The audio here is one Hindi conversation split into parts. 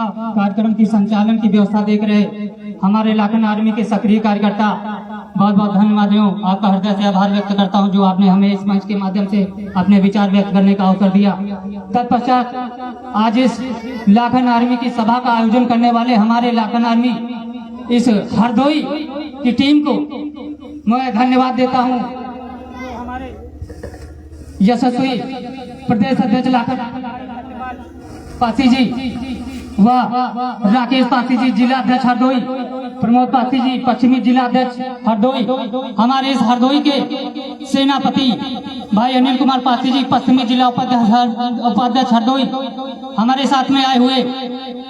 कार्यक्रम की संचालन की व्यवस्था देख रहे हमारे लाखन आर्मी के सक्रिय कार्यकर्ता, बहुत बहुत धन्यवाद हूँ। आपका हृदय से आभार व्यक्त करता हूँ जो आपने हमें इस मंच के माध्यम से अपने विचार व्यक्त करने का अवसर दिया। तत्पश्चात आज इस लाखन आर्मी की सभा का आयोजन करने वाले हमारे लाखन आर्मी इस हरदोई की टीम को मैं धन्यवाद देता हूँ। हमारे यशस्वी प्रदेश अध्यक्ष लाखन पासी जी व राकेश पासी जी जिला अध्यक्ष हरदोई, प्रमोद पासी जी पश्चिमी जिला अध्यक्ष हरदोई, हमारे इस हरदोई के सेनापति भाई अनिल कुमार पासी जी पश्चिमी जिला उपाध्यक्ष हरदोई, हमारे साथ में आए हुए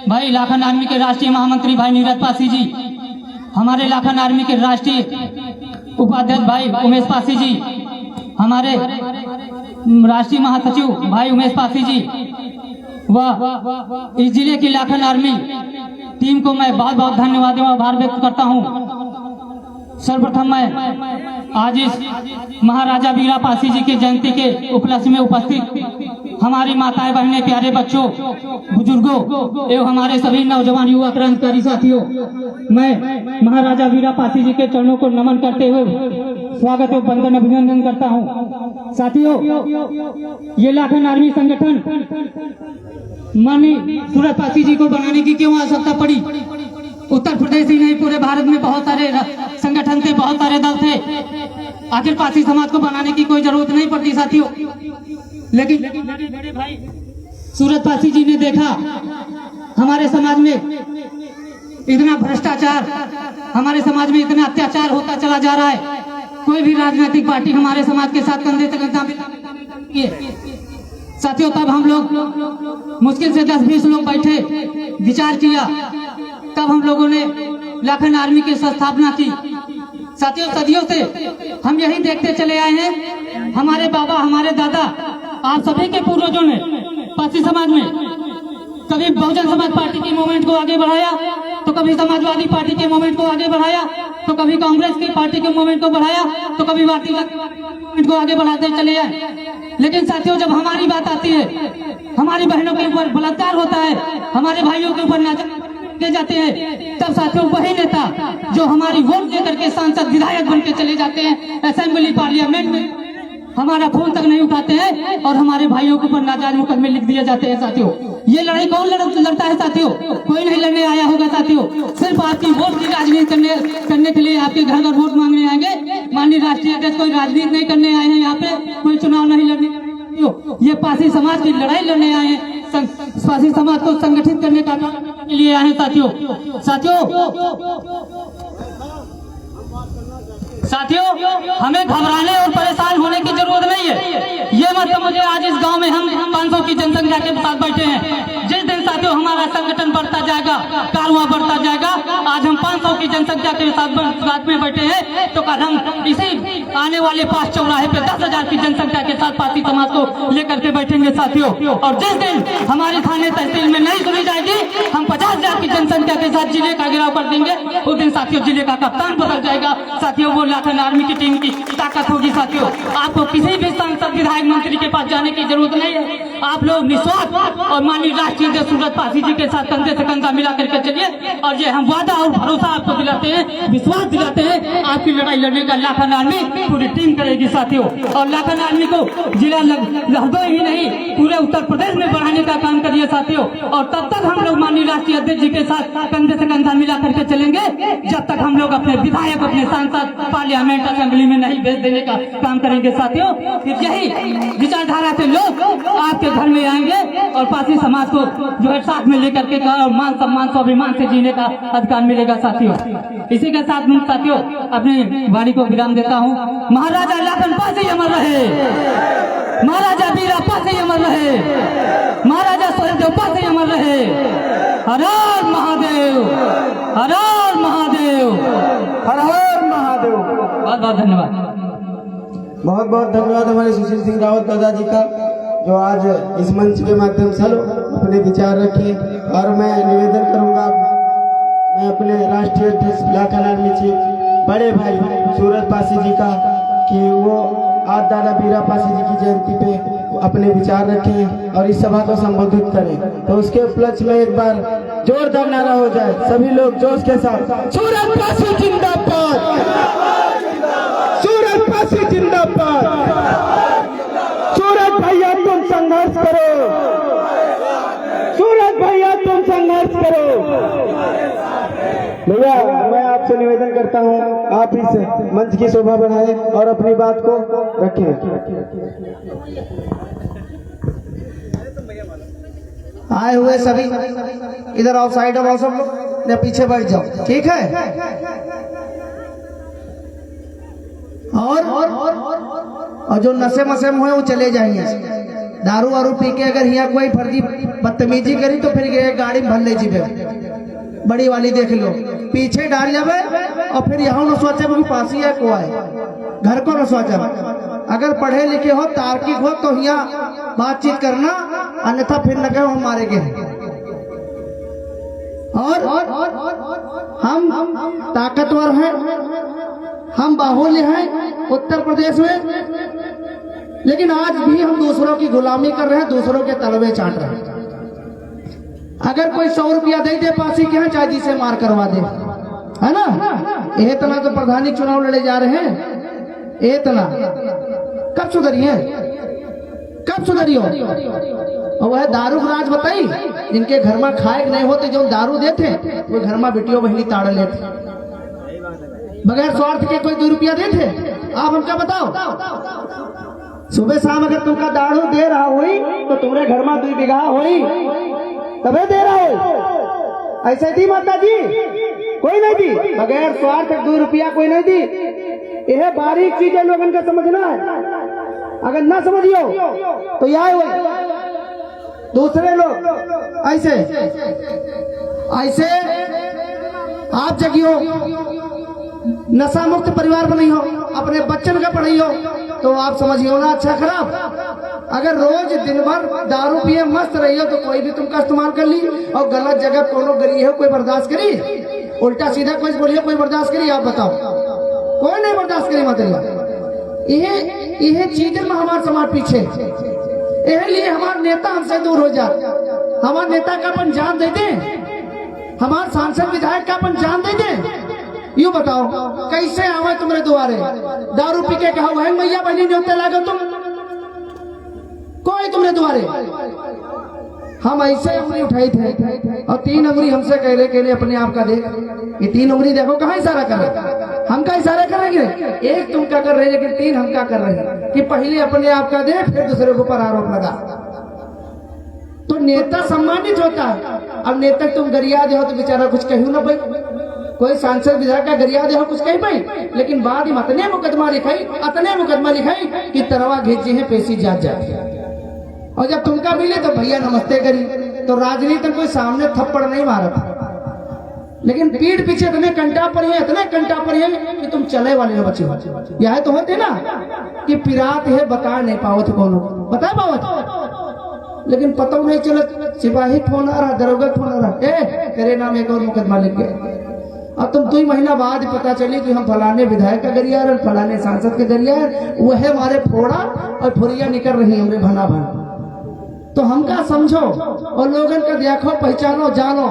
भाई लाखन आर्मी के राष्ट्रीय महामंत्री भाई नीरज पासी जी, हमारे लाखन आर्मी के राष्ट्रीय उपाध्यक्ष भाई उमेश पासी जी, हमारे राष्ट्रीय महासचिव भाई उमेश पासी जी व इस जिले की लाखन आर्मी टीम को मैं बहुत बहुत धन्यवाद एवं आभार व्यक्त करता हूं। सर्वप्रथम मैं आज इस महाराजा वीरा पासी जी की जयंती के उपलक्ष्य में उपस्थित हमारी माताएं बहनें, प्यारे बच्चों, बुजुर्गों एवं हमारे सभी नौजवान युवा क्रांतिकारी साथियों, मैं महाराजा वीरा पासी जी के चरणों को नमन करते हुए स्वागत एवं वंदन अभिनंदन करता हूं। साथियों, ये लाखन आर्मी संगठन माननीय सूरत पासी जी को बनाने की क्यों आवश्यकता पड़ी? उत्तर प्रदेश ही नहीं पूरे भारत में बहुत सारे संगठन थे, बहुत सारे दल थे, आखिर पासी समाज को बनाने की कोई जरूरत नहीं पड़ती साथियों। लेकिन बड़े भाई सूरत पासी जी ने देखा हमारे समाज में इतना भ्रष्टाचार, हमारे समाज में इतना अत्याचार होता चला जा रहा है, कोई भी राजनीतिक पार्टी हमारे समाज के साथ कंधे से कंधा मिला साथियों। तब हम लोग मुश्किल से 10-20 लोग बैठे, विचार किया, तब हम लोगों ने लाखन आर्मी की स्थापना की। साथियों, सदियों से हम यही देखते चले आए हैं, हमारे बाबा, हमारे दादा, आप सभी के पूर्वजों ने पासी समाज में कभी बहुजन समाज पार्टी की मूवमेंट को आगे बढ़ाया, तो कभी समाजवादी पार्टी के मूवमेंट को आगे बढ़ाया, तो कभी कांग्रेस की पार्टी के मूवमेंट को बढ़ाया, तो कभी भारतीय मूवमेंट को आगे बढ़ाते चले आए। लेकिन साथियों, जब हमारी बात आती है, हमारी बहनों के ऊपर बलात्कार होता है, हमारे भाइयों के ऊपर नाचे जाते हैं, तब साथियों वही नेता जो हमारी वोट लेकर के सांसद विधायक बन के चले जाते हैं असेंबली पार्लियामेंट में, हमारा फोन तक नहीं उठाते हैं और हमारे भाइयों के ऊपर नाजायज मुकदमे लिख दिए जाते हैं। साथियों, ये लड़ाई कौन लड़ता है साथियों? कोई नहीं लड़ने आया होगा साथियों, सिर्फ आपकी वोट की राजनीति करने के लिए आपके घर घर वोट मांगने आएंगे। माननीय राष्ट्रीय अध्यक्ष कोई राजनीति नहीं करने आए हैं, यहाँ पे कोई चुनाव नहीं लड़ने, ये पासी समाज की लड़ाई लड़ने आए हैं, पासी समाज को संगठित करने का के लिए आए हैं साथियों, हमें घबराने और परेशान होने की जरूरत नहीं है। ये मत समझिए आज इस गांव में हम 500 की जनसंख्या के साथ बैठे हैं, जिस दिन साथियों हमारा संगठन बढ़ता जाएगा, कारवां बढ़ता जाएगा, आज हम 500 की जनसंख्या के साथ में बैठे हैं, तो कल हम इसी आने वाले 5 चौराहे पे 10,000 की जनसंख्या के साथ पासी समाज को लेकर के बैठेंगे साथियों। और जिस दिन हमारी थाने तहसील में नहीं सुनी जाएगी, हम 50,000 की जनसंख्या के साथ जिले का घेराव कर देंगे, उस दिन साथियों जिले का कप्तान बदल जाएगा साथियों, वो लाखन आर्मी की टीम की ताकत होगी साथियों। आपको किसी भी सांसद, विधायक, मंत्री के पास जाने की जरूरत नहीं है, आप लोग निस्वार्थ और माननीय राष्ट्रीय अध्यक्ष सूरत पासी जी के साथ कंधे से कंधा मिला करके चलिए, और ये हम वादा और भरोसा आपको दिलाते हैं, विश्वास दिलाते हैं, आपकी लड़ाई लड़ने का लाखन आर्मी पूरी टीम करेगी साथियों। और लाखन आर्मी को जिला हरदोई ही नहीं पूरे उत्तर प्रदेश में बढ़ाने का काम करिए साथियों। और तब तक हम लोग माननीय राष्ट्रीय अध्यक्ष जी के साथ कंधे से कंधा मिला करके चलेंगे, जब तक हम लोग अपने विधायक, अपने सांसद पार्लियामेंट असेंबली में नहीं भेज देने का काम करेंगे साथियों। फिर यही विचारधारा से लोग आपके घर में आएंगे और पासी समाज को जो है साथ में लेकर के मान सम्मान स्वाभिमान से जीने का अधिकार मिलेगा साथियों। इसी के साथ मैं साथियों अपनी वाणी को विराम देता हूँ। महाराजा लाखन पासी अमर रहे, महाराजा वीरा पासी अमर रहे, महाराजा सोहेलदेव पासी अमर रहे। हर हर महादेव, हर हर महादेव, हर हर महादेव। बहुत बहुत धन्यवाद। बहुत बहुत धन्यवाद हमारे सुशील सिंह रावत दादाजी का, जो आज इस मंच के माध्यम से अपने विचार रखे। और मैं निवेदन करूंगा, मैं अपने राष्ट्रीय अध्यक्ष लाखन आर्मी चीफ बड़े भाई सूरत पासी जी का, कि वो आज दादा वीरा पासी जी की जयंती पे अपने विचार रखें और इस सभा को संबोधित करें। तो उसके उपलक्ष्य में एक बार जोरदार नारा हो जाए, सभी लोग जोश के साथ। सूरज पासी जिंदाबाद, सूरज पासी जिंदाबाद। सूरज भैया तुम संघर्ष करो, सूरज भैया तुम संघर्ष करो। भैया मैं आपसे निवेदन करता हूँ, आप इस मंच की शोभा बढ़ाएं और अपनी बात को रखें। आए हुए सभी इधर आओ, साइड आओ सब लोग, या पीछे बैठ जाओ, ठीक है। और जो नशे मशे में हुए वो चले जाइए। दारू वारू पी के अगर यहाँ कोई फर्जी बदतमीजी करी तो फिर ये गाड़ी में भर ले जीवे, बड़ी वाली देख लो, पीछे डाल जावे और फिर यहाँ न सोचे भी पासी है को आए, घर को न सोचा। अगर पढ़े लिखे हो, तार्किक हो तो यहाँ बातचीत करना, अन्यथा फिर न कहो हम मारेंगे। और हम ताकतवर हैं, हम बाहुल्य हैं उत्तर प्रदेश में, लेकिन आज भी हम दूसरों की गुलामी कर रहे हैं, दूसरों के तलवे चाट रहे हैं। अगर कोई 100 रुपया दे दे पासी के यहाँ, चाहे जिसे मार करवा दे, है ना। यह तना तो प्रधानी चुनाव लड़े जा रहे हैं, ये तना कब सुधरिए, कब सुधरियो। और वह दारू राज बताई, जिनके घर में खाए नहीं होते, जो दारू देते वो घर में बेटियों बहनी ताड़ लेते, बगैर स्वार्थ के कोई 2 रुपया देते। आप हमका बताओ, सुबह शाम अगर तुमका दारू दे रहा हुई तो तुम्हारे घर में 2 बीघा हुई तबे दे रहा हो। ऐसे दी माता जी कोई नहीं दी, बगैर स्वार्थ 2 रुपया कोई नहीं दी। यह बारीक चीजें लोगों का समझना है, अगर ना समझियो तो यह दूसरे लोग ऐसे ऐसे आप जगियो, नशा मुक्त परिवार बनी हो, अपने बच्चन का पढ़ी हो, तो आप समझियो ना अच्छा खराब। अगर रोज दिन भर दारू पिए मस्त रही हो तो कोई भी तुमका इस्तेमाल कर ली, और गलत जगह कोनो गरी हो कोई बर्दाश्त करी, उल्टा सीधा कोई बोलिए कोई बर्दाश्त करी, आप बताओ, कोई नहीं बर्दाश्त करी। मतलब यह चीजें में हमारा समाज पीछे, यह लिए हमारे नेता हमसे दूर हो जाए। हमारे नेता का अपन जान दे दे, हमारे सांसद विधायक का अपन जान दे दे। यूं बताओ कैसे आवे तुम्हारे द्वारे, दारू पी के कहा है मैया बहनी न्योते लागो तुम, कोई तुम्हारे द्वारे। हम ऐसे उंगली उठाई थे और 3 उंगली हमसे कह रहे अपने आप का देख, ये 3 उंगली देखो कहाँ इशारा कर रहे, हम का इशारा करेंगे। एक तुम क्या कर रहे, लेकिन 3 हम क्या कर रहे हैं कि पहले अपने आप का देख, फिर दूसरे के ऊपर आरोप लगा। तो नेता सम्मानित होता है। अब नेता तुम गरिया दे हो तो बेचारा कुछ कहू ना भाई, कोई सांसद विधायक का गरिया दे हो कुछ कही पाई, लेकिन बाद में अतने मुकदमा लिखाई कि तरवा घेचे हैं पेशी जात जाए। और जब तुमका मिले तो भैया नमस्ते करी। तो राजनीति में कोई सामने थप्पड़ नहीं मारा था, लेकिन पीठ पीछे इतने कंटा पर है कि तुम चले वाले न बचे। यह तो होते ना कि पिरात है बता नहीं पावत, कौन बता पावत, लेकिन पता नहीं चलत। सिपाही फोन आ रहा, दरोगा फोन आ रहा, तेरे नाम एक और मुकदमा लिख गया। अब तुम 2 महीना बाद पता चली कि हम फलाने विधायक का गरिया और फलाने सांसद का गरिया है, वह हमारे फोड़ा और फुरिया निकल रही हमरे भना भन। तो हमका समझो और लोगों का देखो, पहचानो, जानो।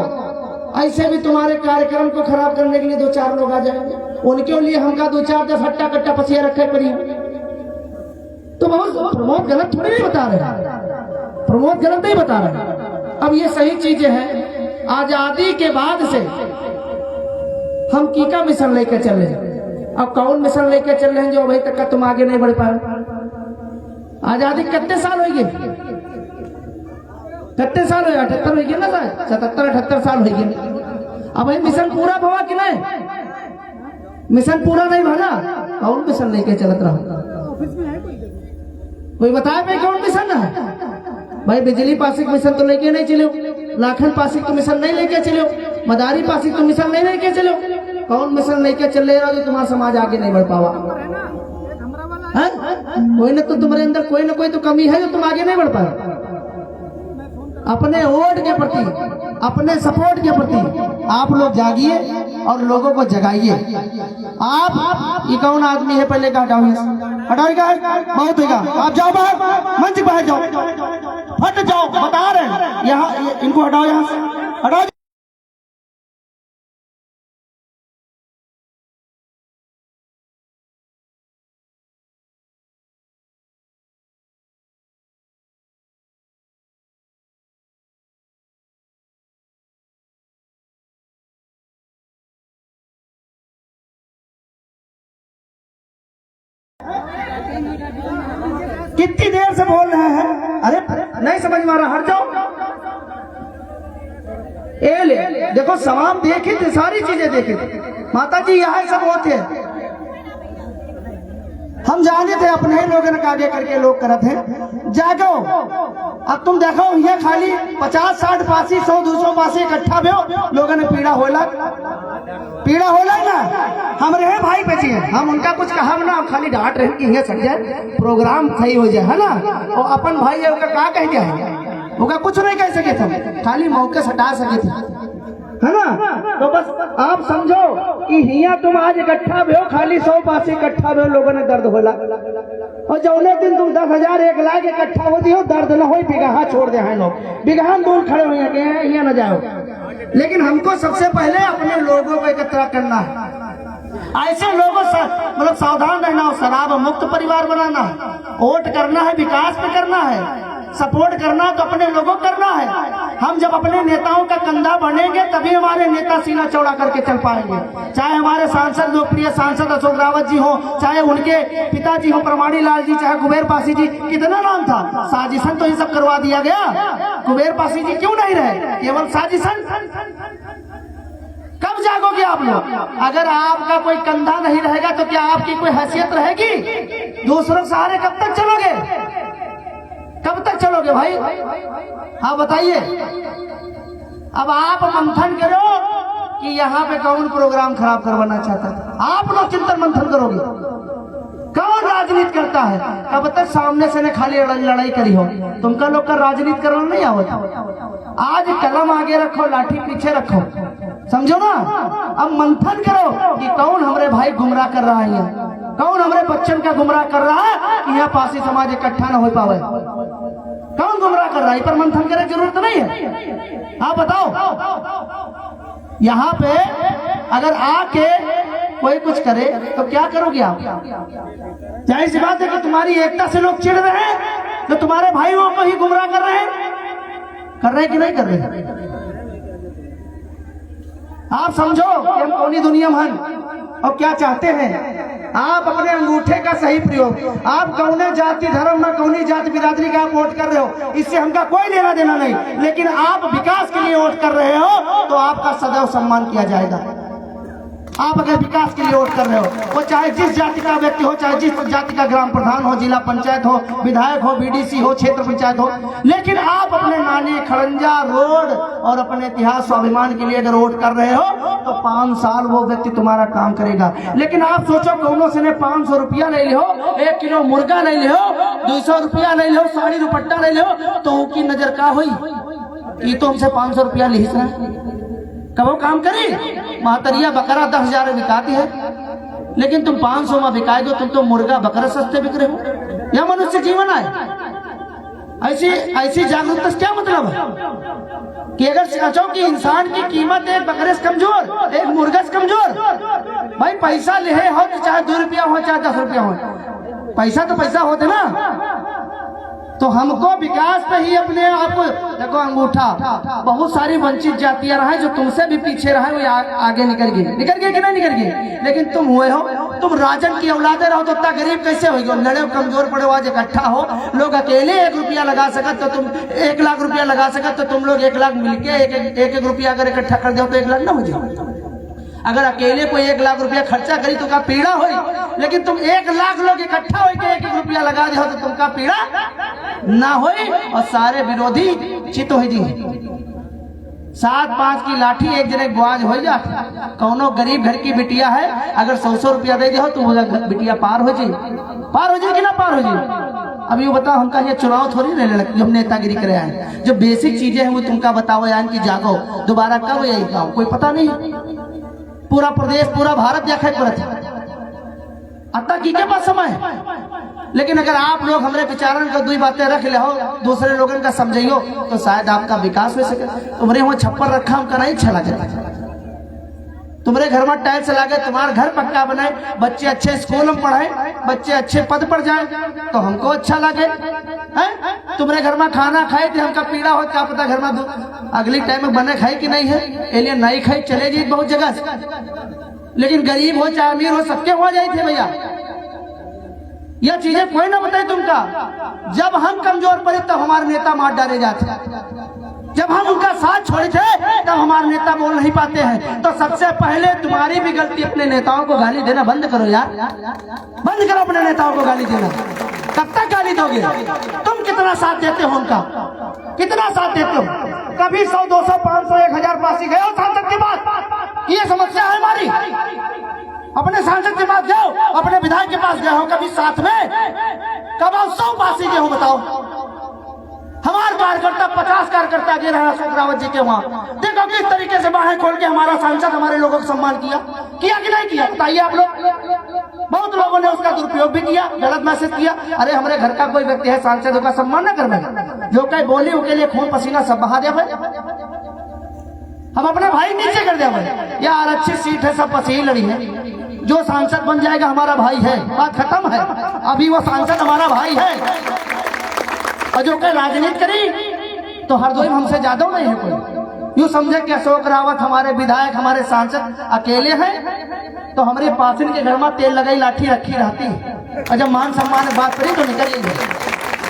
ऐसे भी तुम्हारे कार्यक्रम को खराब करने के लिए 2-4 लोग आ जाएंगे, उनके लिए हमका 2-4-10 हट्टा कट्टा पसिया रखे पड़ी। तो बहुत प्रमोद गलत थोड़ी नहीं बता रहे, प्रमोद गलत नहीं बता रहे। अब ये सही चीजें हैं। आजादी के बाद से हम कीका मिशन लेकर चल रहे हैं। अब कौन मिशन लेकर चल रहे हैं जो अभी तक का तुम आगे नहीं बढ़ पाए। आजादी कितने साल होगी, कितने साल हो, 78 हो गए ना, 77-78 साल हो गए। अब मिशन पूरा हुआ कि नहीं, मिशन पूरा नहीं भला, कौन मिशन लेके चलत रहा, कोई बताए भाई कौन मिशन है। भाई बिजली पासिक मिशन तो लेके नहीं चलो, लाखन पासिक तो मिशन नहीं लेके चलो, मदारी पासिक तो मिशन नहीं लेके चलो। कौन मिशन लेके चल रहे हो जो तुम्हारा समाज आगे नहीं बढ़ पावा। कोई ना तो तुम्हारे अंदर कोई ना कोई तो कमी है जो तुम आगे नहीं बढ़ पाए। अपने वोट के प्रति, अपने सपोर्ट के प्रति आप लोग जागिए और लोगों को जगाइए। आप ये कौन आदमी है, पहले का हटाओ, बहुत होगा। आप जाओ बाहर, मंच बाहर जाओ, फट जाओ, बता रहे हैं यहाँ, इनको हटाओ, यहाँ से हटाओ। कितनी देर से बोल रहे हैं? अरे नहीं समझ में आ रहा, हट जाओ। ए ले देखो, सवाम देखे थे, सारी चीजें देखे थे। माता जी यहाँ सब होते हैं, हम जाने थे अपने ही लोगों ने आगे करके लोग करते हैं। जागो, अब तुम देखो ये खाली 50 60 पासी 100 200 पासी इकट्ठा भी हो, लोगों ने पीड़ा होला ना। हम रहे भाई बची हैं, हम उनका कुछ कहा ना, खाली डांट रहे कि ये सक जाए, प्रोग्राम सही हो जाए, है ना। और अपन भाई है उनका क्या कह दिया है, उनका कुछ नहीं कह सके थे, खाली मौके से हटा सके थे, है ना। तो बस आप समझो कि हिया तुम आज इकट्ठा भी हो, खाली 100 पासी इकट्ठा भी हो, लोगों ने दर्द होला। और जौने दिन तुम 10,000 1 लाख इकट्ठा होती हो, दर्द न हो, बिगहा छोड़ दे हैं लोग, बिगहा दूर खड़े हुए हैं, यहाँ न जाओ। लेकिन हमको सबसे पहले अपने लोगों को एकत्र करना है, ऐसे लोगों से मतलब सावधान रहना हो, शराब मुक्त परिवार बनाना है, वोट करना है, विकास पे करना है, सपोर्ट करना तो अपने लोगों करना है। हम जब अपने नेताओं का कंधा बनेंगे तभी हमारे नेता सीना चौड़ा करके चल पाएंगे। चाहे हमारे सांसद, लोकप्रिय सांसद अशोक रावत जी हो, चाहे उनके पिताजी हो प्रमाणी लाल जी, चाहे कुबेर पासी जी, कितना नाम था, साजिशन तो ये सब करवा दिया गया। कुबेर पासी जी क्यों नहीं रहे, केवल साजिशन। कब जागोगे आप लोग? अगर आपका कोई कंधा नहीं रहेगा तो क्या आपकी कोई हैसियत रहेगी? दूसरों सहारे कब तक चलोगे, कब तक चलोगे भाई? हाँ बताइए। अब आप मंथन करो कि यहाँ पे कौन प्रोग्राम खराब करवाना चाहता है, आप लोग चिंतन मंथन करोगे। कौन राजनीति करता है? कब तक सामने से ने खाली लड़ाई करी हो, तुमका लोग का राजनीति करना नहीं आवत। आज कलम आगे रखो, लाठी पीछे रखो, समझो ना। अब मंथन करो कि कौन हमारे भाई गुमराह कर रहा है, कौन हमारे बच्चन का गुमराह कर रहा है कि यहाँ पासी समाज इकट्ठा न हो पावे, कौन गुमराह कर रहा है, पर मंथन करने की जरूरत नहीं है। हाँ बताओ, यहाँ पे अगर आके कोई कुछ करे तो क्या करोगे आप? जाहिर सी बात है कि तुम्हारी एकता से लोग चिढ़ रहे हैं, तो तुम्हारे भाइयों को ही गुमराह कर रहे हैं कि नहीं कर रहे? आप समझो कि हम कौनी दुनिया में हैं और क्या चाहते हैं। आप अपने अंगूठे का सही प्रयोग, आप कौने जाति धर्म में कौनी जाति बिरादरी का आप वोट कर रहे हो, इससे हमका कोई लेना देना नहीं, लेकिन आप विकास के लिए वोट कर रहे हो तो आपका सदैव सम्मान किया जाएगा। आप अगर विकास के लिए वोट कर रहे हो, वो चाहे जिस जाति का व्यक्ति हो, चाहे जिस जाति का ग्राम प्रधान हो, जिला पंचायत हो, विधायक हो, बीडीसी हो, क्षेत्र पंचायत हो, लेकिन आप अपने नाली खड़ंजा रोड और अपने इतिहास स्वाभिमान के लिए अगर वोट कर रहे हो तो 5 साल वो व्यक्ति तुम्हारा काम करेगा। लेकिन आप सोचो कौनों से ने 500 रुपया ले लो, 1 किलो मुर्गा ले लो, 200 रुपया ले लो, साड़ी दुपट्टा ले लो, तो उनकी नजर का हुई, ये तो हमसे 500 रुपया ले रहा है, कब वो काम करी? महतरिया बकरा 10,000 में बिकाती है, लेकिन तुम 500 में बिकाए दो, तुम तो मुर्गा बकरा सस्ते बिक रहे हो। यह मनुष्य जीवन है। ऐसी जागरूकता से क्या मतलब है कि अगर सोचो कि इंसान की कीमत एक बकरे से कमजोर, एक मुर्गा से कमजोर। भाई पैसा ले हो तो चाहे 2 रुपया हो चाहे 10 रुपया हो, पैसा तो पैसा होते ना। तो हमको विकास पे ही अपने आप को देखो, अंगूठा बहुत सारी वंचित जातियां रहे जो तुमसे भी पीछे रहे, वो आगे निकल गई कि नहीं निकल गई। लेकिन तुम हुए हो, तुम राजन की औलादे रहो तो इतना गरीब कैसे हो? लड़े कमजोर पड़े आज इकट्ठा हो, लोग अकेले 1 रुपया लगा सकत तो तुम 1 लाख रुपया लगा सकत, तो तुम लोग 1 लाख मिलके 1 रुपया अगर इकट्ठा कर दो तो 1 लाख ना हो जाओ। अगर अकेले कोई 1 लाख रुपया खर्चा करी तो का पीड़ा होई, लेकिन तुम 1 लाख लोग इकट्ठा होकर 1 रुपया लगा दे हो तो तुमका पीड़ा ना होई और सारे विरोधी चित हो जी। 7-5 की लाठी एक जने ग्वाज हो जा। कौनो गरीब घर की बिटिया है, अगर 100 रुपया दे दो तो बिटिया पार हो जी कि ना पार हो जी। अब ये बताओ, हमका ये चुनाव थोड़ी ले लगे जो हम नेतागिरी करे हैं, जो बेसिक चीजें हैं वो तुमका बताओ यान की जागो, दोबारा कब यही काम कोई पता नहीं। पूरा प्रदेश पूरा भारत देखा अतः की के पास समय है। लेकिन अगर आप लोग हमारे विचारण का 2 बातें रख ले हो, दूसरे लोगों का समझियो तो शायद आपका विकास हो सके। तुम्हारे वहां छप्पर रखा हमका नहीं अच्छा लगे, तुम्हारे घर में टाइल्स लगे, तुम्हारा घर पक्का बनाए, बच्चे अच्छे स्कूल में पढ़ाए, बच्चे अच्छे पद पर जाए तो हमको अच्छा लगे। तुम्हारे घर में खाना खाए थे हमका पीड़ा हो, क्या पता घर में अगली टाइम में बने खाई कि नहीं है, एलियन नहीं खाई चले जाए बहुत जगह से। लेकिन गरीब हो चाहे अमीर हो सबके हो जाए थे भैया। यह चीजें कोई ना बताए तुमका। जब हम कमजोर पड़े तब हमारे नेता मार डाले जाते, जब हम उनका साथ छोड़े थे तब हमारे नेता बोल नहीं पाते हैं। तो सबसे पहले तुम्हारी भी गलती, अपने नेताओं को गाली देना बंद करो यार, बंद करो अपने नेताओं को गाली देना। कब तक गाली दोगे? तुम कितना साथ देते हो उनका, कितना साथ देते हो? कभी 100, 200, 500, 1000 पासी गए हो सांसद के पास? ये समस्या है हमारी। अपने सांसद के पास जाओ, अपने विधायक के पास गए हो कभी साथ में? कब आप 100 पासी गए हो बताओ? हमारे कार्यकर्ता 50 कार्यकर्ता गए रहा अशोक रावत जी के वहां। देखो किस तरीके से बाहें खोल के हमारा सांसद हमारे लोगों को सम्मान किया कि नहीं किया? बताइए आप लोग। बहुत लोगों ने उसका दुरुपयोग भी किया, गलत मैसेज किया। अरे हमारे घर का कोई व्यक्ति है, सांसदों का सम्मान न कर, जो कहीं बोली उसके लिए खून पसीना सब बहा दिया भाई। हम अपने भाई नीचे कर दिया भाई, यार अच्छी सीट है, सब पसीने लड़ी है, जो सांसद बन जाएगा हमारा भाई है, बात खत्म है। अभी वो सांसद हमारा भाई है, और जो कहीं राजनीति करी तो हरदोई हमसे ज्यादा नहीं है कोई। यूँ समझे कि अशोक रावत हमारे विधायक, हमारे सांसद अकेले हैं, तो हमारे पासिन के घर में तेल लगाई लाठी रखी रहती, और जब मान सम्मान की बात करी तो निकलिए।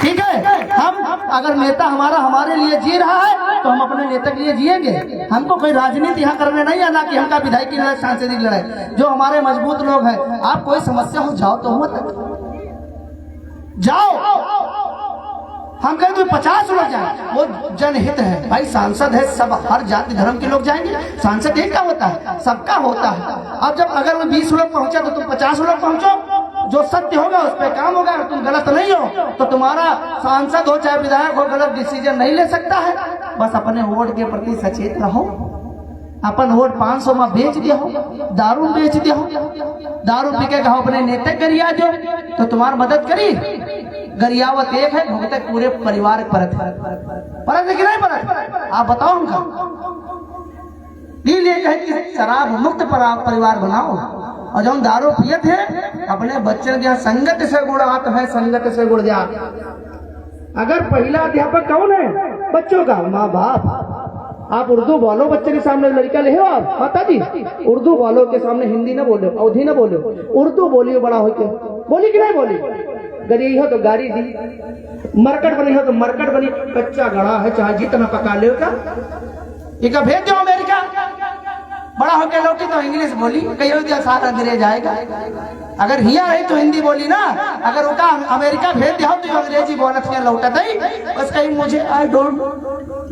ठीक है, हम अगर नेता हमारा हमारे लिए जी रहा है तो हम अपने नेता के लिए जिएंगे। हमको कोई राजनीति यहाँ करने नहीं आना कि हमका विधायक की लड़ाई, सांसद की लड़ाई। जो हमारे मजबूत लोग हैं, आप कोई समस्या हो जाओ तो मत जाओ, हम कहें तो 50 लोग जाए, वो जनहित है भाई। सांसद है, सब हर जाति धर्म के लोग जाएंगे। सांसद एक का होता है, सबका होता है। अब जब अगर वो 20 लोग पहुंचे तो तुम 50 लोग पहुंचो, जो सत्य होगा उस पर काम होगा। अगर तुम गलत नहीं हो तो तुम्हारा सांसद हो चाहे विधायक हो, गलत डिसीजन नहीं ले सकता है। बस अपने वोट के प्रति सचेत रहो। अपन वोट 500 में बेच दिया हो, दारू बेच दिया हो, दारू पी के कहो अपने नेता गरिया दो तो तुम्हारी मदद करी। गरियावत एक है, भुगते पूरे परिवार परत है कि नहीं परत? आप बताओ हमका। ये कहे कि शराब मुक्त परिवार बनाओ, और जब दारू पिए थे अपने बच्चों के संगत से गुड़ आत है, संगत से गुड़ जात। अगर पहला अध्यापक कौन है? बच्चों का माँ बाप। आप उर्दू बोलो बच्चे के सामने, लड़का ले हो आप माता जी, उर्दू बोलो के सामने, हिंदी ना बोलो, अवधी ना बोलो, उर्दू बोलियो। बड़ा होके बोली कि नहीं बोली? गरी हो तो गाड़ी दी, मरकट बनी हो तो मरकट बनी। कच्चा गड़ा है, चाहे जितना पका ले का एक भेज दो अमेरिका। बड़ा होके लौटी तो इंग्लिश बोली, कहीं सारा गिरे जाएगा। अगर हिया रही तो हिंदी बोली ना, अगर उनका अमेरिका भेज दिया तो अंग्रेजी बोलत के लौटत है। बस कहीं मुझे आई डोंट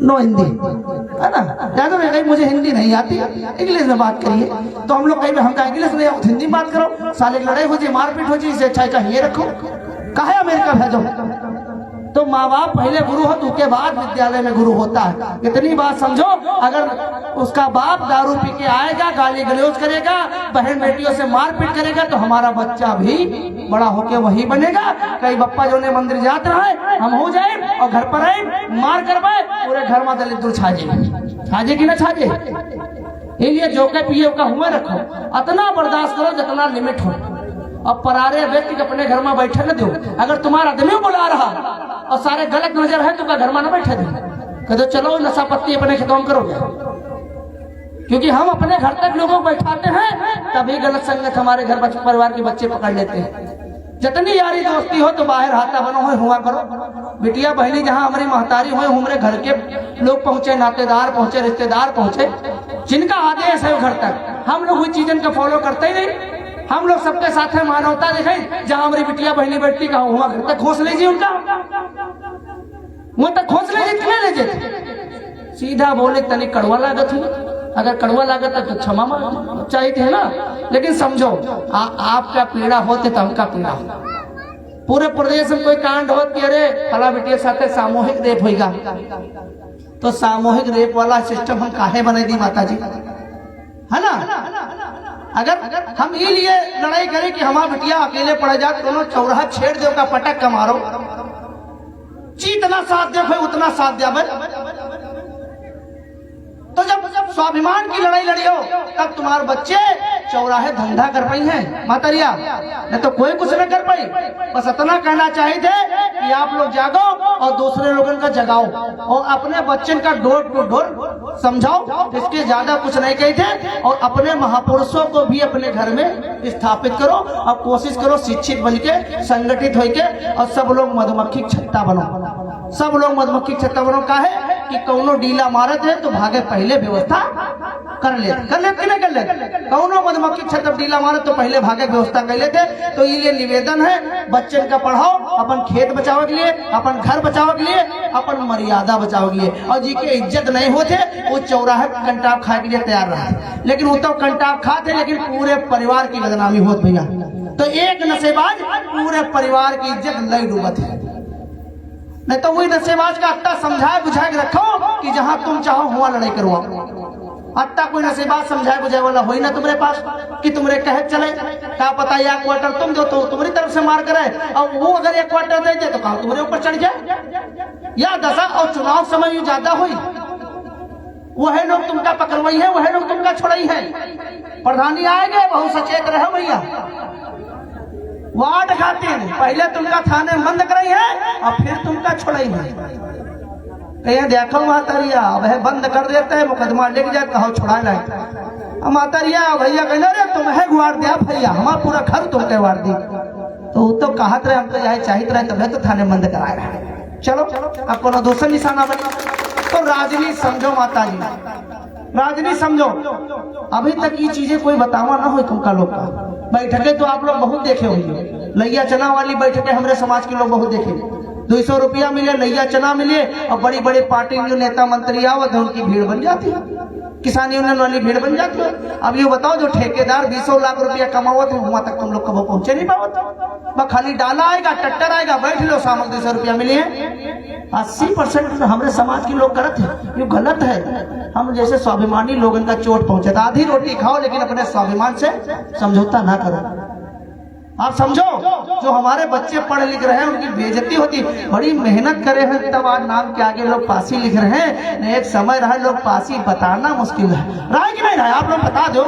नो हिंदी, है ना, ज्यादा में कहीं मुझे हिंदी नहीं आती, इंग्लिश में बात करिए। तो हम लोग कहीं हमका इंग्लिश नहीं आती, हिंदी बात करो। साले लड़ाई हो जाए, मारपीट हो जाए, इसे अच्छा चाहिए रखो, काहे अमेरिका भेजो? तो माँ बाप पहले गुरु हो, उसके बाद विद्यालय में गुरु होता है। इतनी बात समझो। अगर उसका बाप दारू पी के आएगा, गाली गलौज करेगा, बहन बेटियों से मारपीट करेगा, तो हमारा बच्चा भी बड़ा होके वही बनेगा। कई बप्पा जो ने मंदिर जात रहा है, हम हो जाए और घर पर आए मार करवाए, पूरे घर में दलित दूर छाजे कि ना छाजे। इसलिए जो के पिए का हुए रखो, इतना बर्दाश्त करो जितना लिमिट हो। अब परारे व्यक्ति के अपने घर में बैठे न दो। अगर तुम्हारा आदमी बुला रहा और सारे गलत नजर है तो घर में न बैठे दो, कह दो चलो नशा पत्ती अपने खत्म करोगे। क्योंकि हम अपने घर तक लोगों को बैठाते हैं, तभी गलत संगत हमारे घर परिवार के बच्चे पकड़ लेते हैं। जितनी यारी दोस्ती हो तो बाहर हाथा बनो हो हुआ करो। बिटिया बहनी जहाँ हमारी महतारी हो, हमारे घर के लोग पहुंचे, नातेदार पहुंचे, रिश्तेदार पहुंचे, जिनका आदेश है घर तक, हम लोग हुई चीजन का फॉलो करते ही नहीं। हम लोग सबके साथ है मानवता दिखाई। जहां हमारी बिटिया बहनी बैठती कहा हुआ घर तक खोस लीजिए, उनका वहां तक खोस लीजिए, क्यों लीजिए? सीधा बोले तनी कड़वा लागत हुई, अगर कड़वा लागत तो क्षमा चाहिए थे ना। लेकिन समझो आपका पीड़ा होते तो हमका पीड़ा हो। पूरे प्रदेश में कोई कांड हो कि अरे फला बिटिया साथ सामूहिक रेप होगा, तो सामूहिक रेप वाला सिस्टम हम काहे बने दी माता जी, है ना? अगर हम ये लिए लड़ाई करें कि हमारा बिटिया अकेले पड़ जाए, दोनों चौराहा छेड़ दो का पटक का मारो, जितना साथ दे उतना साथ दे। तो जब स्वाभिमान की लड़ाई लड़ी हो तब तुम्हारे बच्चे चौराहे धंधा कर पाई हैं मातरिया, नहीं तो कोई कुछ न कर पाई। बस इतना कहना चाहिए थे कि आप लोग जागो और दूसरे लोगों का जगाओ, और अपने बच्चों का डोर टू डोर समझाओ, इसके ज्यादा कुछ नहीं कहते। और अपने महापुरुषों को भी अपने घर में स्थापित करो और कोशिश करो शिक्षित बन के, संगठित होके, और सब लोग मधुमक्खी छत्ता बनो, सब लोग मधुमक्खी छत्ता बनो। का है कि कौनो डीला मारत है तो भागे पहले व्यवस्था कर ले कि नहीं कर ले। कौनो मधुमक्खी छत्ता डीला मारत तो पहले भागे व्यवस्था कर लेते। तो ये निवेदन है, बच्चन का पढ़ाओ, अपन खेत बचाओ के लिए, अपन घर बचाओ के लिए, अपन मर्यादा बचाओ के लिए। और जी के इज्जत नहीं होते वो चौराहे कंटाप खाए के लिए तैयार रहा, लेकिन वो तो कंटाप खाते लेकिन पूरे परिवार की बदनामी होत भैया। तो एक नशेबाज पूरे परिवार की इज्जत लई डूबत है। नहीं तो वही नशेबाज का अट्टा समझाए बुझाए रखो कि जहां तुम चाहो वहां लड़ाई करवाओ। अट्टा कोई नशेबाज समझाए बुझाए वाला हो ही ना तुम्हारे पास कि तुम्हारे कहे चले। क्या पता या क्वार्टर तुम दो तो तुम्हारी तरफ से मार करे, और वो अगर एक क्वार्टर दे दे तो कहा तुम्हारे ऊपर चढ़ जाए। या दशा और चुनाव समय में ज्यादा हुई, वही लोग तुमका पकड़वाई है, वही लोग तुमका छोड़ाई है। प्रधानी आएंगे बहुत सचेत रहे भैया। वार्ड खातिर पहले तुमका थाने बंद कराई है और फिर तुमका छोड़ाई है। कहीं देखो मातारिया अब है बंद कर देते हैं, मुकदमा लेके जाए कहो छुड़ा लाए। मातारिया भैया कहना रे तुम है गुआर दिया भैया, हमारा पूरा घर तुमके वार दी। तो कहत रहे हम तो यही चाहिए रहे तब तो थाने बंद कराए रहे। चलो अब को दूसरा निशाना बना। तो राजनीति समझो माता जी, राजनीति समझो। अभी तक ये चीजें कोई बतावा ना हो तुमका लोग का। बैठकें तो आप लोग बहुत देखे होंगे, लैया चना वाली बैठकें हमारे समाज के लोग बहुत देखे। 200 रुपया मिले, लैया चना मिले, और बड़ी बड़ी पार्टी जो नेता मंत्री आवत है उनकी भीड़ बन जाती है, किसान यूनियन वाली भीड़ बन जाती है। अब ये बताओ जो ठेकेदार 20 लाख रुपया कमावत है वहां तक तुम लोग कब पहुंचे नहीं पावत। खाली डाला आएगा, ट्रैक्टर आएगा, बैठ लो सामक 200 रुपया मिले हैं। 80% हमारे समाज के लोग करते हैं, ये गलत है। हम जैसे स्वाभिमानी लोगों का चोट पहुंचे, आधी रोटी खाओ लेकिन अपने स्वाभिमान से समझौता ना करो। आप समझो जो हमारे बच्चे पढ़ लिख रहे हैं उनकी बेइज्जती होती, बड़ी मेहनत करे हैं तब आज नाम के आगे लोग पासी लिख रहे हैं। एक समय रहा लोग पासी बताना मुश्किल है, रहा कि नहीं रहा आप लोग बता दो।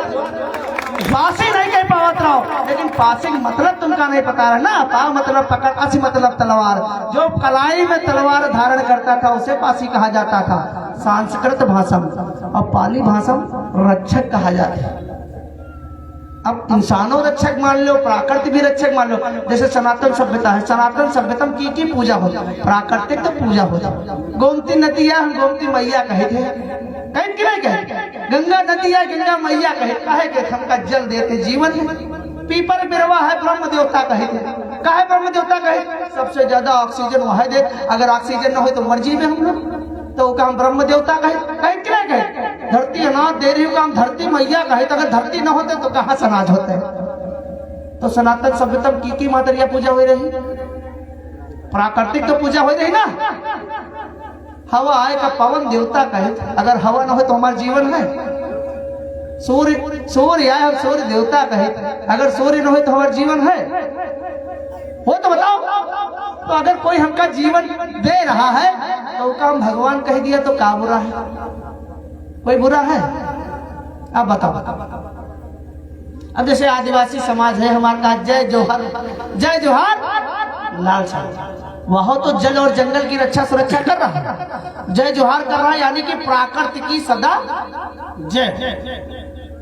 पासी नहीं कह पावत रहो, लेकिन पासी मतलब तुमका नहीं पता रहा ना। पा मतलब पकड़, अस मतलब तलवार। जो कलाई में तलवार धारण करता था उसे पासी कहा जाता था। संस्कृत भाषा और पाली भाषा रक्षक कहा जाता है। अब इंसानों रक्षक मान लो, प्राकृत भी रक्षक मान लो। जैसे सनातन सभ्यता है, सनातन सभ्यता की पूजा होती है, प्राकृतिक तो पूजा होती है। गोमती नदिया हम गोमती मैया कहे थे, कहीं कि नहीं कहे। गंगा नदिया गंगा मैया कहे के हमका जल देते जीवन है। पीपर बिरवा है ब्रह्म देवता कहे थे, कहे ब्रह्म देवता कहे सबसे ज्यादा ऑक्सीजन वह दे। अगर ऑक्सीजन न हो तो मर जी में हम लोग, तो काम ब्रह्म देवता कहे कि नहीं कहे। धरती अनाज दे रही हो काम धरती मैया कहे, तो अगर धरती न होते तो कहाँ से अनाज होते हैं। तो सनातन सभ्यता की मातरिया पूजा हो रही, प्राकृतिक तो पूजा हो रही ना। हवा आए का पवन देवता कहे, अगर हवा न हो तो हमारा जीवन है। सूर्य आए और सूर्य देवता कहे, अगर सूर्य न हो तो हमारा जीवन है। वो तो बताओ। तो अगर कोई हमका जीवन दे रहा है तो काम भगवान कह दिया तो क्या बुरा है? कोई बुरा है? अब बताओ। अब जैसे आदिवासी समाज है हमारा, जय जोहर, जय जोहर लाल साहब, वह तो जल और जंगल की रक्षा सुरक्षा कर रहा है, जय जोहार कर रहा है, यानी कि प्रकृति की सदा जय।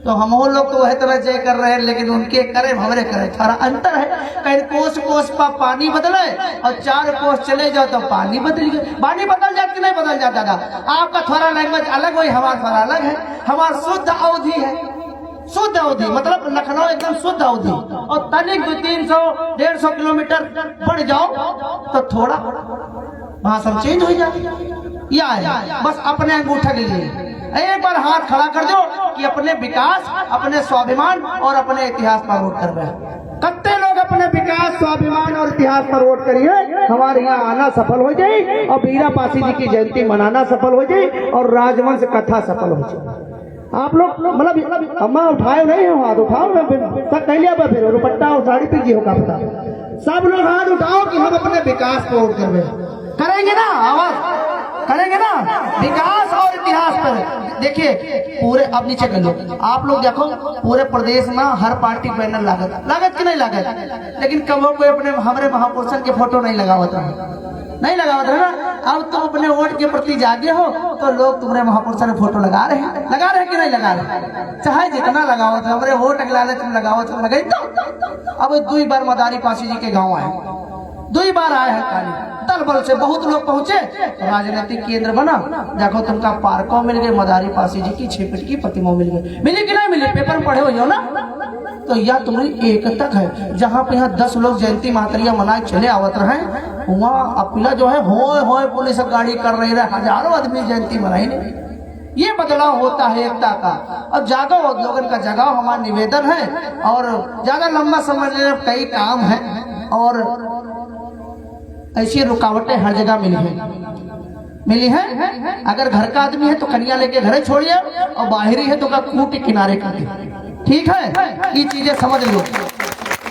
तो हम लोग तो वह तरह जय कर रहे हैं, लेकिन उनके करे हमारे करे थोड़ा अंतर है। कहीं कोस कोस पर पानी बदले और 4 कोस चले जाओ तो पानी बदल गया। पानी बदल जाता कि नहीं बदल जाता था? आपका थोड़ा लैंग्वेज अलग हो, हमारा थोड़ा अलग है। हमारा शुद्ध अवधि है, शुद्ध अवधि मतलब लखनऊ एकदम शुद्ध अवधि। और तनिक 200-300-150 किलोमीटर बढ़ जाओ तो थोड़ा भाषा चेंज हो जाती। या है बस अपने अंगूठा के लिए एक बार हाथ खड़ा कर दो कि अपने विकास, अपने स्वाभिमान और अपने इतिहास पर वोट कर रहे हैं। कितने लोग अपने विकास, स्वाभिमान और इतिहास पर वोट करिए, हमारे यहाँ आना सफल हो जाए और वीरा पासी जी की जयंती मनाना सफल हो जाए और राजवंश कथा सफल हो जाए। आप लोग मतलब अम्मा उठाए नहीं हो, हाथ उठाओ, सब कह लिया फिर दुपट्टा और साड़ी पीछे होगा पता। सब लोग हाथ उठाओ कि हम अपने विकास पर वोट कर रहे हैं। करेंगे ना? आवाज करेंगे ना? विकास और इतिहास पर देखिए पूरे, अब नीचे कर लो आप लोग देखो, पूरे प्रदेश में हर पार्टी बैनर लागत कि नहीं लागत, लेकिन कबो कोई अपने हमारे महापुरुषों के फोटो नहीं लगावत रहा, नहीं लगावत रहा ना। अब तुम अपने वोट के प्रति जागे हो तो लोग तुम्हारे महापुरुषों ने फोटो लगा रहे हैं कि नहीं लगा रहे? चाहे जितना लगाओ तो हमारे वोट अगला तुम लगाओ तो लगे तो। अब 2 बार मदारी पासी जी के गाँव आए, 2 बार आए हैं खाली दल बल से बहुत लोग पहुंचे, राजनीतिक केंद्र बना। देखो तुमका पार्कों मिल गए, मदारी पासी जी की 6 फीट की प्रतिमा मिल गई, मिली कि नहीं मिली? पेपर में पढ़े हो ना? तो यह तुम्हारी एकता है। जहाँ पे यहाँ 10 लोग जयंती मातरिया मनाए चले आवत रहे, वहाँ अपिला जो है होए पुलिस गाड़ी कर रही है, हजारों आदमी जयंती मनाई नहीं। ये बदलाव होता है एकता का। अब जागो लोगों का जगाओ, हमारा निवेदन है। और ज्यादा लंबा समय लेने कई काम है और ऐसी रुकावटें हर जगह मिली है। अगर घर का आदमी है तो कन्या लेके घर छोड़िए और बाहरी है तो का कूट किनारे कर दे। ठीक है, ये चीजें समझ लो।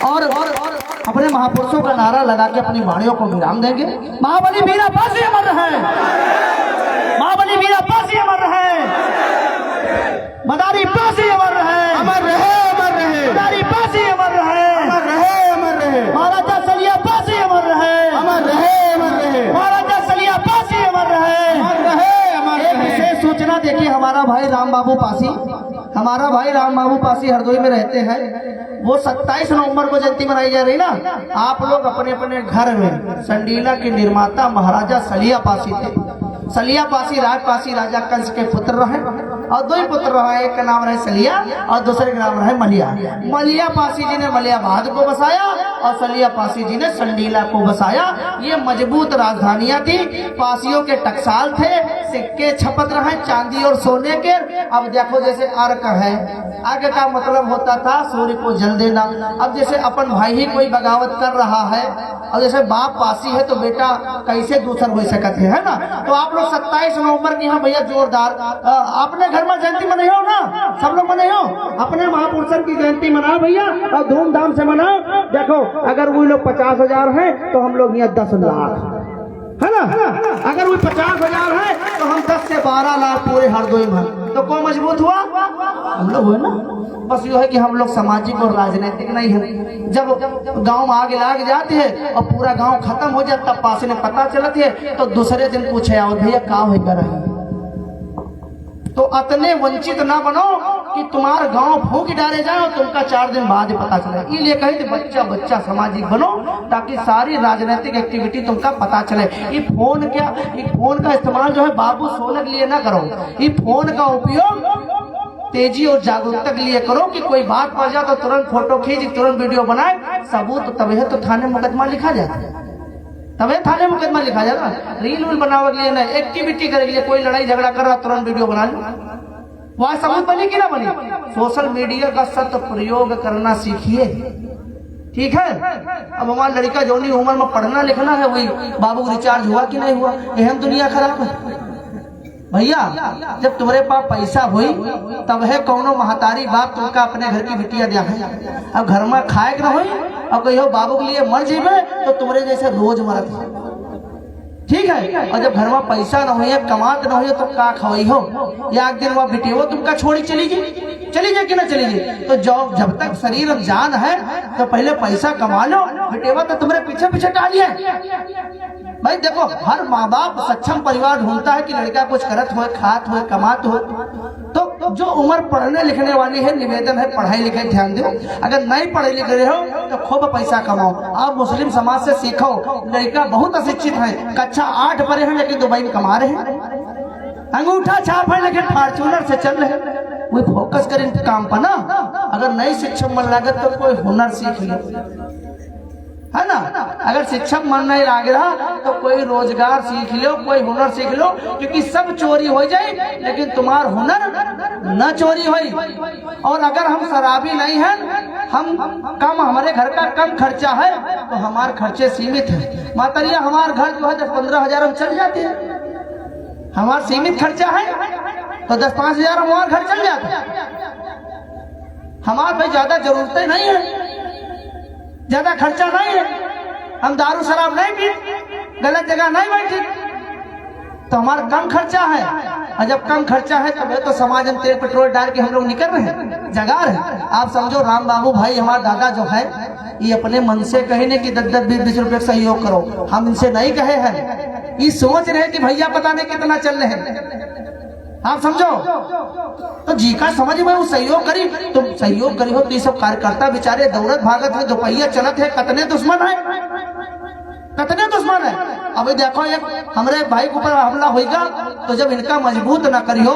और अपने महापुरुषों का नारा लगा के अपनी वाणियों को विराम देंगे। महाबली वीरा पासी अमर रहे, महाबली वीरा पासी अमर रहे, मदारी पासी अमर रहे, अमर रहे, अमर रहे, मदारी पासी अमर रहे, अमर रहे, अमर रहे, महाराजा सलिया पासी अमर रहे, अमर रहे, अमर रहे, महाराजा सलिया पासी अमर रहे, अमर रहे, अमर एक रहे। विशेष सूचना देखिए, हमारा भाई राम बाबू पासी हरदोई में रहते हैं। वो 27 नवंबर को जयंती मनाई जा रही ना। आप लोग अपने अपने घर में, संडीला के निर्माता महाराजा सलिया पासी थे। सलिया पासी राजा कंस के पुत्र रहे और 2 ही पुत्र रहे, एक का नाम रहे सलिया और दूसरे का नाम रहे मलिया। मलिया पासी जी ने मलियाबाद को बसाया और सलिया पासी जी ने संडीला को बसाया। ये मजबूत राजधानियां थी, पासियों के टकसाल थे, सिक्के छपत रहे चांदी और सोने के। अब देखो जैसे अर्क है, अर्क का मतलब होता था सूर्य को जल देना। अब जैसे अपन भाई ही कोई बगावत कर रहा है और जैसे बाप पासी है तो बेटा कैसे दूसर हो सकते है ना। तो आप लोग 27 नवंबर की यहाँ भैया जोरदार अपने घर में जयंती मनाई हो ना, सब लोग मनाई हो, अपने महापुरुषों की जयंती मनाओ भैया और धूमधाम से मनाओ। देखो अगर वो लोग 50,000 है तो हम लोग यहाँ 10 लाख है ना। अगर वो 50,000 है तो हम 10 से 12 लाख पूरे हरदोई में। तो कौन मजबूत हुआ? हम लोग हुए ना। बस ये है कि हम लोग सामाजिक और राजनीतिक नहीं है। जब गांव में आग लाग जाती है और पूरा गांव खत्म हो जाता, तब पास ने पता चलती है तो दूसरे दिन पूछे आओ भैया का हो कर है। तो अतने वंचित ना बनो कि तुम्हारा गांव फूंक डाले जाए और तुमका 4 दिन बाद पता चले। इसलिए कहे बच्चा सामाजिक बनो ताकि सारी राजनीतिक एक्टिविटी तुमका पता चले। ये फोन का इस्तेमाल जो है बाबू सोने के लिए ना करो। ये फोन का उपयोग तेजी और जागरूकता के लिए करो कि कोई बात पड़ जाए तो तुरंत फोटो खींच, तुरंत वीडियो बनाए, सबूत तब है तो थाने मुकदमा लिखा जाता है, तब थाने मुकदमा लिखा जाता। रील बनाने के लिए नहीं, एक्टिविटी करने के लिए कोई लड़ाई झगड़ा कर रहा तुरंत वीडियो बना लो, वहां सबूत बनी कि ना बनी। सोशल मीडिया का सदुपयोग करना सीखिए। ठीक है, अब हमारा लड़का जोनी उम्र में पढ़ना लिखना है, वही बाबू रिचार्ज हुआ कि नहीं हुआ, अहम दुनिया खराब है भैया। जब तुम्हारे पास पैसा हुई तब है कौनो महतारी बाप तुमका अपने घर की बिटिया दिया है। अब घर में खाए न हो और कहो बाबू के लिए मर जीवे तो तुम्हारे जैसे रोज मरत है। ठीक है, और जब घर में पैसा न हो, कमात न हो तो का खवाई हो, या एक दिन वह बिटिया तुमका छोड़ी चली जाए कि ना चली जाए। तो जब तक शरीर और जान है तो पहले पैसा कमा लो, बिटिया तो तुम्हारे पीछे पीछे टालिए। भाई देखो, हर माँ बाप सक्षम परिवार ढूंढता है कि लड़का कुछ करत हो, खात हो, कमात हो। तो जो उम्र पढ़ने लिखने वाली है, निवेदन है पढ़ाई लिखाई ध्यान दो। अगर नहीं पढ़े लिख रहे हो तो खूब पैसा कमाओ। आप मुस्लिम समाज से सीखो, लड़का बहुत अशिक्षित है, कक्षा 8 पढ़े हैं लेकिन दुबई में कमा रहे हैं, अंगूठा छाप है लेकिन फॉर्च्यूनर से चल रहे हैं। वो फोकस करें काम पर ना। अगर नहीं शिक्षक मन लागत तो कोई हुनर सीख लो, है ना। अगर शिक्षक मन नहीं लाग रहा तो कोई रोजगार सीख लो, कोई हुनर सीख लो, क्योंकि सब चोरी हो जाए लेकिन तुम्हारा हुनर न चोरी हो। और अगर हम शराबी नहीं हैं, हम कम, हमारे घर का कम खर्चा है तो हमारे खर्चे सीमित है। मातरिया हमारे घर जो है 10-15 हम चल जाते हैं, हमारा सीमित खर्चा है तो 10-5 हजार हमारे घर चल जाते हैं। हमारे भाई ज्यादा जरूरतें नहीं है, ज्यादा खर्चा नहीं है, हम दारू शराब नहीं पी, गलत जगह नहीं बैठे, तो हमारा कम खर्चा है। और जब कम खर्चा है तब तो समाज में तेल पेट्रोल डाल के हम लोग निकल रहे हैं, जगा रहे। आप समझो राम बाबू भाई हमारे दादा जो है, ये अपने मन से कहे नहीं कि 10-20 रुपए सहयोग करो, हम इनसे नहीं कहे हैं। ये सोच रहे कि भैया पता नहीं कितना चल रहे हैं, आप समझो। तो जी का समझ में वो सहयोग करी, तुम सहयोग करी हो तो ये सब कार्यकर्ता बेचारे दौड़त भागत है, दोपहिया चलत है, कतने दुश्मन है, कतने दुश्मन है। अभी देखो एक हमारे भाई के ऊपर हमला होगा तो जब इनका मजबूत ना करियो,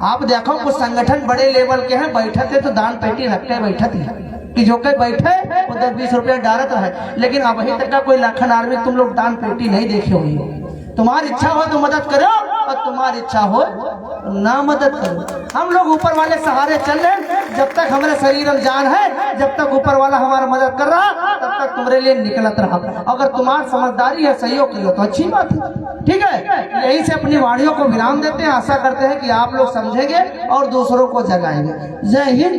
आप देखो कुछ संगठन बड़े लेवल के हैं, बैठे थे तो दान पेटी रखते बैठे थे कि जो कोई बैठे वो 10-20 रुपया डालत रहे, लेकिन अब अभी तक का कोई लाखन आदमी तुम लोग दान पेटी नहीं देखे हुई। तुम्हारी इच्छा हो तो मदद करो और तुम्हारी इच्छा हो ना मदद करो। हम लोग ऊपर वाले सहारे चल रहे, जब तक हमारे शरीर में जान है, जब तक ऊपर वाला हमारा मदद कर रहा तब तक तुम्हारे लिए निकलत रहा। अगर तुम्हारी समझदारी है, सहयोग करो तो अच्छी बात है, ठीक है। यही से अपनी वाणियों को विराम देते हैं, आशा करते हैं कि आप लोग समझेंगे और दूसरों को जगाएंगे। जय हिंद,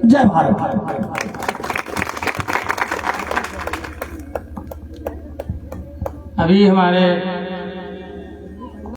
जय भारत। अभी हमारे